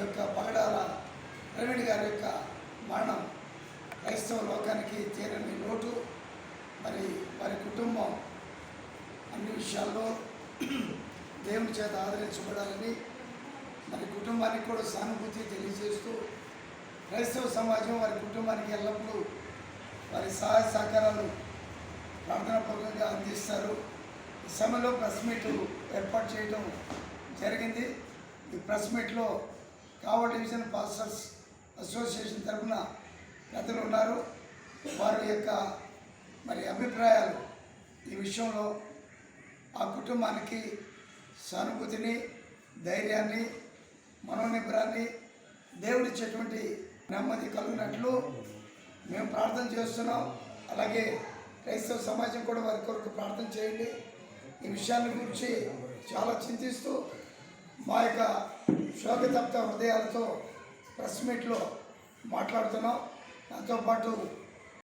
యొక్క పగడాల ప్రవీణ్ గారి యొక్క మరణం క్రైస్తవ లోకానికి తీరని లోటు. మరి వారి కుటుంబం అన్ని విషయాల్లో దేవుని చేత ఆదరించబడాలని మరి కుటుంబానికి కూడా సానుభూతి తెలియజేస్తూ క్రైస్తవ సమాజం వారి కుటుంబానికి ఎల్లప్పుడూ వారి సహాయ సహకారాలు ప్రార్థనాపూర్వకంగా అందిస్తారు. ఈ సమయంలో ప్రెస్ మీట్ ఏర్పాటు చేయడం జరిగింది. ఈ ప్రెస్ మీట్లో కావల్ డివిజన్ పాస్టర్స్ అసోసియేషన్ తరఫున పెద్దలు ఉన్నారు. వారి యొక్క మరి అభిప్రాయాలు ఈ విషయంలో ఆ కుటుంబానికి సానుభూతిని, ధైర్యాన్ని, మనోనిబ్బరాన్ని, దేవుడిచ్చేటువంటి నెమ్మది కలిగినట్లు మేము ప్రార్థన చేస్తున్నాం. అలాగే క్రైస్తవ సమాజం కూడా వారి కొరకు ప్రార్థన చేయండి. ఈ విషయాన్ని గురించి చాలా చింతిస్తూ మా యొక్క శోకతప్త హృదయాలతో ప్రెస్ మీట్లో మాట్లాడుతున్నాం. దాంతోపాటు